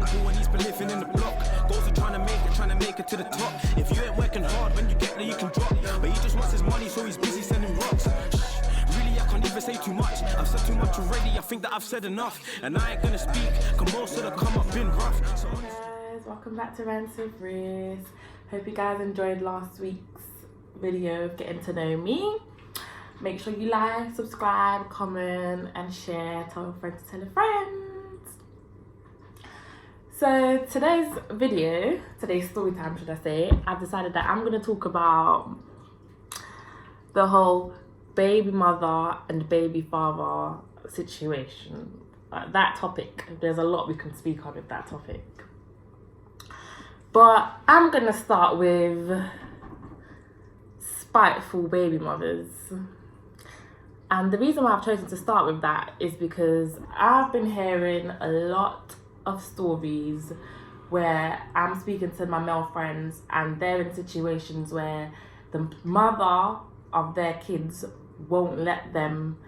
young boy and he's been living in the block. Goals are trying to make it to the top. If you ain't working hard, when you get there you can drop. But he just wants his money, so he's busy sending rocks. Really, I can't even say too much. I've said too much already, I think that I've said enough. And I ain't gonna speak, cause most of the come up been rough. So guys, welcome back to Rants with Riz. Hope you guys enjoyed last week's video of getting to know me. Make sure you like, subscribe, comment and share. Tell a friend to tell a friend. So today's story time should I say, I've decided that I'm going to talk about the whole baby mother and baby father situation. That topic, there's a lot we can speak on with that topic. But I'm going to start with spiteful baby mothers. And the reason why I've chosen to start with that is because I've been hearing a lot of stories where I'm speaking to my male friends and they're in situations where the mother of their kids won't let them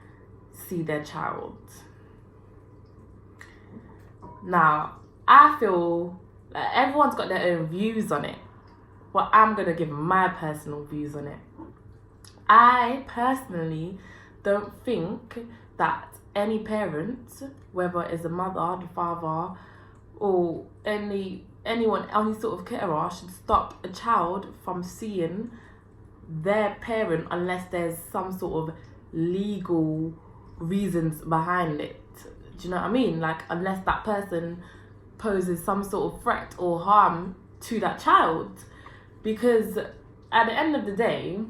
see their child. Now, I feel like everyone's got their own views on it, but I'm going to give my personal views on it. I personally don't think that any parent, whether it's the mother, the father, or any sort of carer, should stop a child from seeing their parent unless there's some sort of legal reasons behind it. Do you know what I mean? Like, unless that person poses some sort of threat or harm to that child. Because at the end of the day,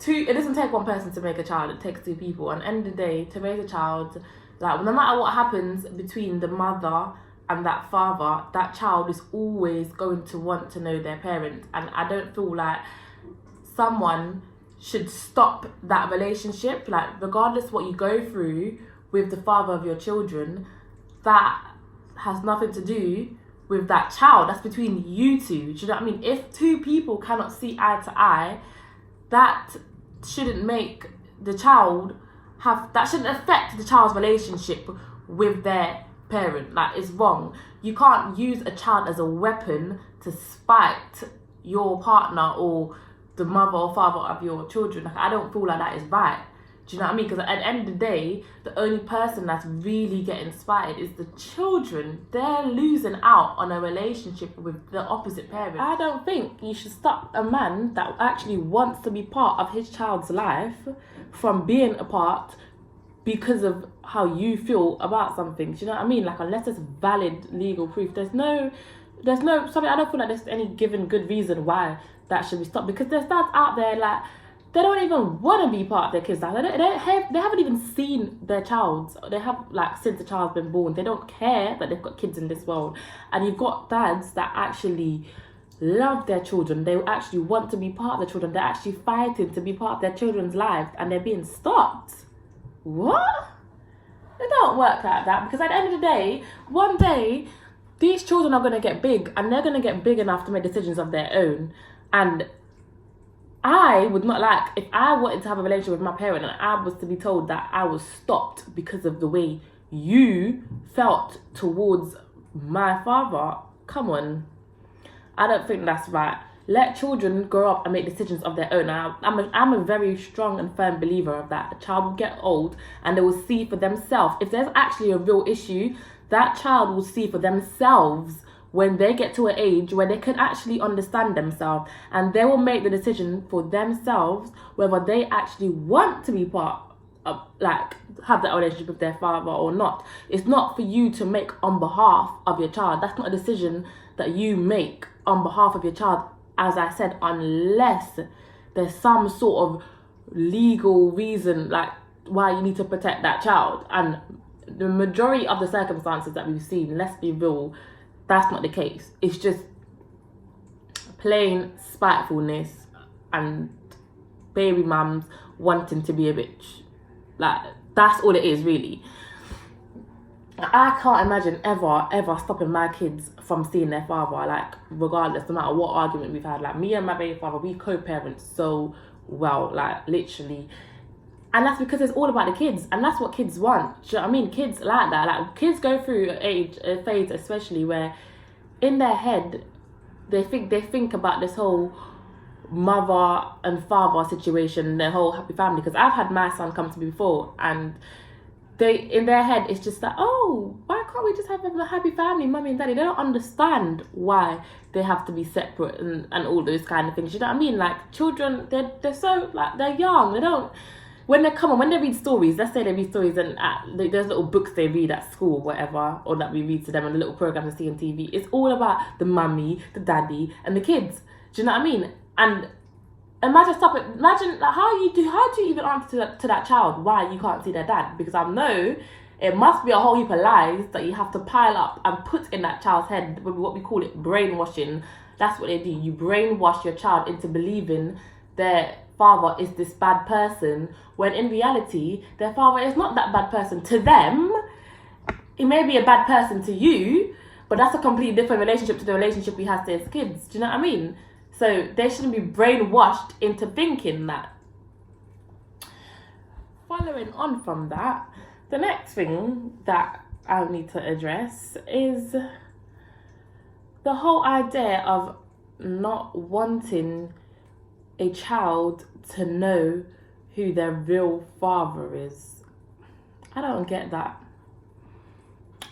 it doesn't take one person to make a child, it takes two people. And at the end of the day, to raise a child, like, no matter what happens between the mother and that father, that child is always going to want to know their parents. And I don't feel like someone should stop that relationship. Like, regardless what you go through with the father of your children, that has nothing to do with that child. That's between you two. Do you know what I mean? If two people cannot see eye to eye, that shouldn't make the child that shouldn't affect the child's relationship with their parent. Like, it's wrong. You can't use a child as a weapon to spite your partner or the mother or father of your children. Like, I don't feel like that is right. Do you know what I mean? Because at the end of the day, the only person that's really getting spited is the children. They're losing out on a relationship with the opposite parent. I don't think you should stop a man that actually wants to be part of his child's life from being a part because of how you feel about something. Do you know what I mean? Like, unless there's valid legal proof, there's no something. I don't feel like there's any given good reason why that should be stopped. Because there's dads out there, like, they don't even want to be part of their kids' life. They haven't even seen their child. They have, like, since the child's been born. They don't care that they've got kids in this world. And you've got dads that actually love their children. They actually want to be part of their children. They're actually fighting to be part of their children's lives, and they're being stopped. What? It don't work like that. Because at the end of the day, one day, these children are going to get big, and they're going to get big enough to make decisions of their own. And I would not like, if I wanted to have a relationship with my parent and I was to be told that I was stopped because of the way you felt towards my father, come on. I don't think that's right. Let children grow up and make decisions of their own. I'm a very strong and firm believer of that. A child will get old and they will see for themselves. If there's actually a real issue, that child will see for themselves when they get to an age where they can actually understand themselves, and they will make the decision for themselves whether they actually want to be part of, like, have that relationship with their father or not. It's not for you to make on behalf of your child. That's not a decision that you make on behalf of your child, as I said, unless there's some sort of legal reason, like, why you need to protect that child. And the majority of the circumstances that we've seen, let's be real, that's not the case. It's just plain spitefulness and baby mums wanting to be a bitch. Like, that's all it is, really. I can't imagine ever stopping my kids from seeing their father, like, regardless, no matter what argument we've had. Like, me and my baby father, we co-parent so well, like, literally. And that's because it's all about the kids, and that's what kids want. Do you know what I mean? Kids like that. Like, kids go through a phase, especially, where in their head they think about this whole mother and father situation, their whole happy family. Because I've had my son come to me before, and they, in their head, it's just like, oh, why can't we just have a happy family, mummy and daddy? They don't understand why they have to be separate and all those kind of things. You know what I mean? Like, children, they're so, like, they're young. They don't, when they read stories, let's say they read stories, and there's little books they read at school, whatever, or that we read to them, and the little programs they see on TV. It's all about the mummy, the daddy, and the kids. Do you know what I mean? And imagine like, how do you even answer to that child why you can't see their dad? Because I know it must be a whole heap of lies that you have to pile up and put in that child's head, what we call it brainwashing. That's what they do. You brainwash your child into believing their father is this bad person, when in reality their father is not that bad person to them. He may be a bad person to you, but that's a completely different relationship to the relationship we have to as kids. Do you know what I mean? So they shouldn't be brainwashed into thinking that. Following on from that, the next thing that I need to address is the whole idea of not wanting a child to know who their real father is. I don't get that.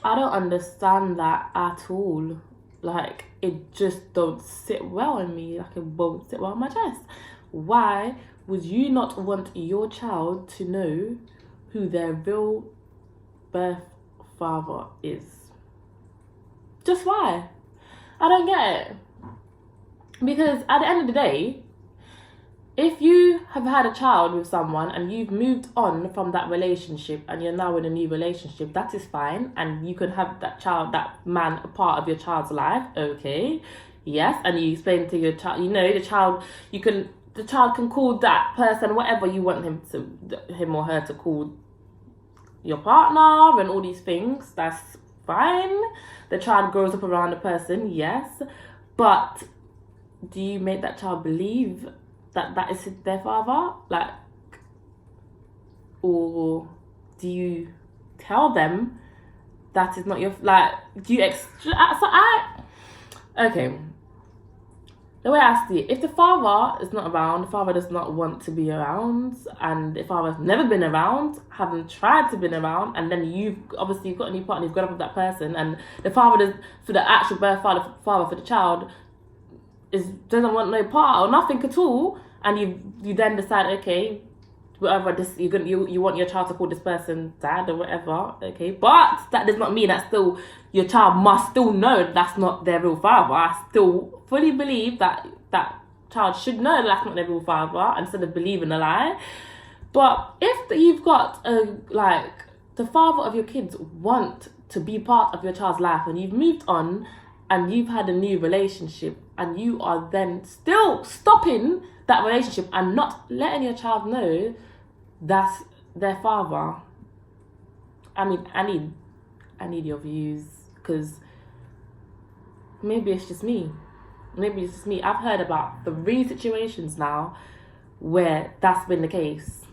I don't understand that at all. Like, it just don't sit well in me. Like, it won't sit well on my chest. Why would you not want your child to know who their real birth father is? Just why? I don't get it. Because at the end of the day, if you have had a child with someone and you've moved on from that relationship and you're now in a new relationship, that is fine. And you can have that man, a part of your child's life. Okay. Yes. And you explain to your child, the child can call that person whatever you want him or her to call your partner and all these things. That's fine. The child grows up around the person. Yes. But do you make that child believe that is their father? Like, or do you tell them that is not your, like, do you okay, the way I see it, if the father is not around, the father does not want to be around, and if father's never been around, haven't tried to been around, and then you've got a new partner, you've got up with that person, and the father does, for the actual birth father for the child, doesn't want no part or nothing at all, and you then decide, okay, whatever, this you want your child to call this person dad or whatever, okay, but that does not mean that still your child must still know that's not their real father. I still fully believe that child should know that's not their real father instead of believing a lie. But if you've got the father of your kids want to be part of your child's life, and you've moved on and you've had a new relationship, and you are then still stopping that relationship and not letting your child know that's their father, I mean, I need your views, because maybe it's just me. I've heard about 3 situations now where that's been the case,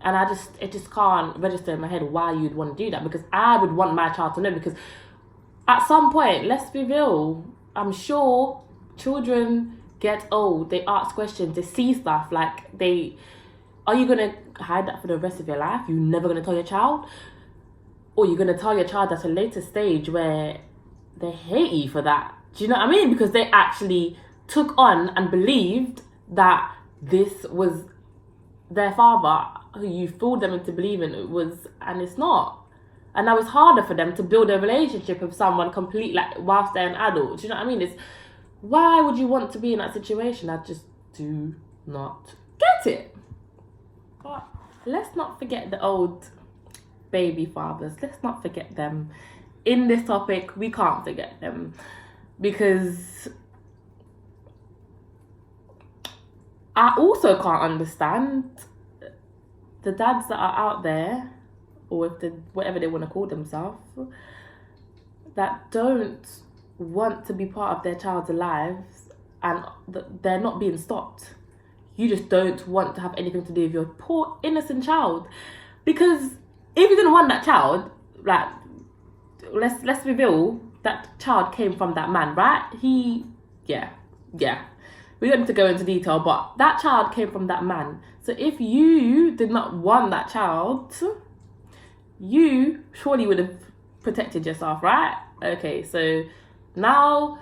and it just can't register in my head why you'd want to do that, because I would want my child to know, because at some point, let's be real, I'm sure children get old, they ask questions, they see stuff, like are you going to hide that for the rest of your life? You're never going to tell your child? Or you're going to tell your child at a later stage where they hate you for that? Do you know what I mean? Because they actually took on and believed that this was their father, who you fooled them into believing it was, and it's not. And now it's harder for them to build a relationship with someone whilst they're an adult. Do you know what I mean? Why would you want to be in that situation? I just do not get it. But let's not forget the old baby fathers. Let's not forget them. In this topic, we can't forget them, because I also can't understand the dads that are out there, or whatever they want to call themselves, that don't want to be part of their child's lives, and they're not being stopped. you just don't want to have anything to do with your poor innocent child. Because if you didn't want that child, like, let's reveal that child came from that man, right? Yeah. We don't need to go into detail, but that child came from that man. So if you did not want that child, you surely would have protected yourself, right? Okay, so now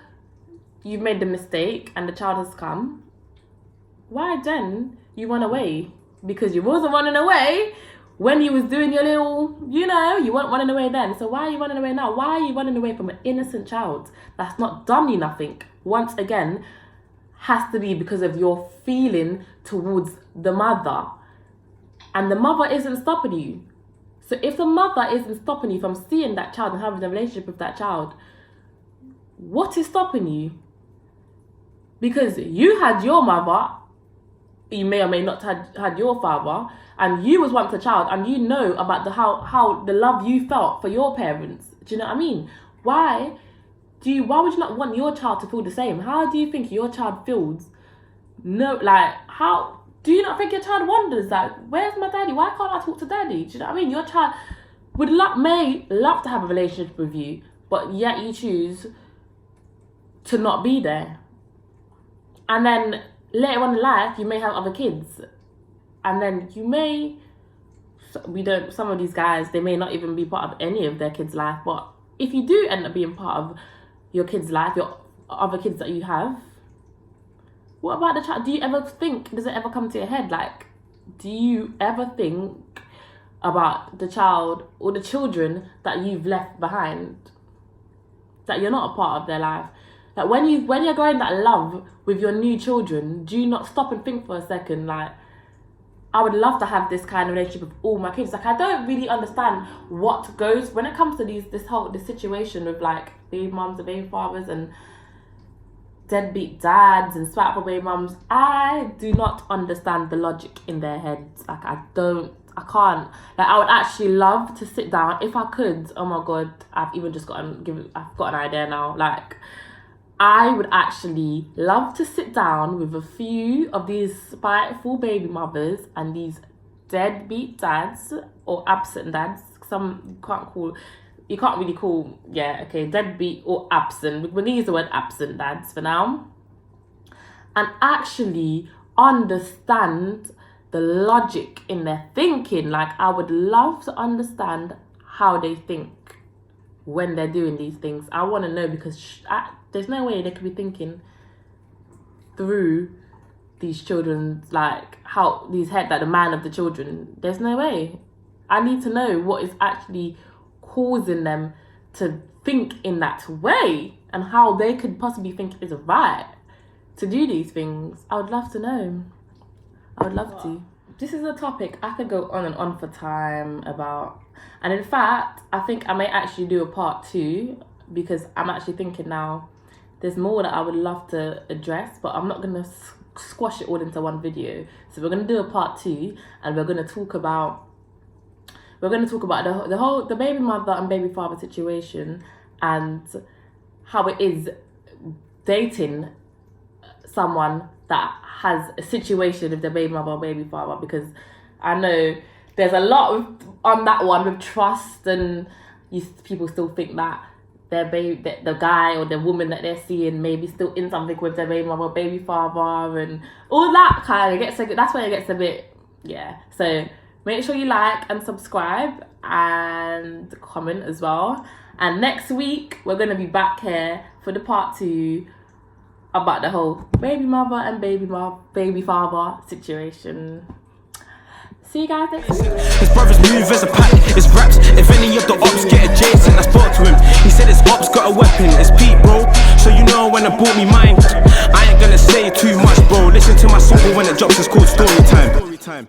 you've made the mistake and the child has come. Why then you run away? Because you wasn't running away when you was doing your little, you weren't running away then. So why are you running away now? Why are you running away from an innocent child that's not done you nothing? Once again, has to be because of your feeling towards the mother. And the mother isn't stopping you. So if the mother isn't stopping you from seeing that child and having a relationship with that child, what is stopping you? Because you had your mother, you may or may not had your father, and you was once a child, and you know about how the love you felt for your parents. Do you know what I mean? Why would you not want your child to feel the same? How do you think your child feels? No, like, how do you not think your child wonders, like, where's my daddy? Why can't I talk to daddy? Do you know what I mean? Your child may love to have a relationship with you, but yet you choose to not be there. And then later on in life, you may have other kids. And then some of these guys, they may not even be part of any of their kids' life. But if you do end up being part of your kid's life, your other kids that you have, what about the child? Does it ever come to your head? Like, do you ever think about the child or the children that you've left behind? That you're not a part of their life? Like, when you're going that love with your new children, do you not stop and think for a second, like, I would love to have this kind of relationship with all my kids. Like, I don't really understand what goes when it comes to this situation with, like, baby mums and baby fathers and deadbeat dads and spiteful baby mums. I do not understand the logic in their heads. Like, I can't. Like, I would actually love to sit down if I could. Oh my god, I've got an idea now. Like, I would actually love to sit down with a few of these spiteful baby mothers and these deadbeat dads or absent dads. Some you can't really call, deadbeat or absent. We're going to use the word absent dads for now. And actually understand the logic in their thinking. Like, I would love to understand how they think when they're doing these things. I want to know, because there's no way they could be thinking through these children's, like, how these head, like the man of the children. There's no way. I need to know what is actually causing them to think in that way and how they could possibly think it is right to do these things. I would love to know. I would love to. This is a topic I could go on and on for time about. And in fact, I think I may actually do a part 2, because I'm actually thinking now there's more that I would love to address, but I'm not going to squash it all into one video. So we're going to do a part 2, and we're going to talk about the baby mother and baby father situation, and how it is dating someone that has a situation with the baby mother or baby father, because I know there's a lot on that one with trust, and people still think that the guy or the woman that they're seeing may be still in something with their baby mother or baby father, and all that kind of that's where it gets a bit, So make sure you like and subscribe and comment as well. And next week, we're going to be back here for the part 2 about the whole baby mother and baby father situation. See you guys next week. His brothers move as a pack, it's raps. If any of the ops get adjacent, I spoke to him. He said his ops got a weapon, it's Pete, bro. So you know when I bought me mine. I ain't gonna say too much, bro. Listen to my song when it drops, it's called Story Time.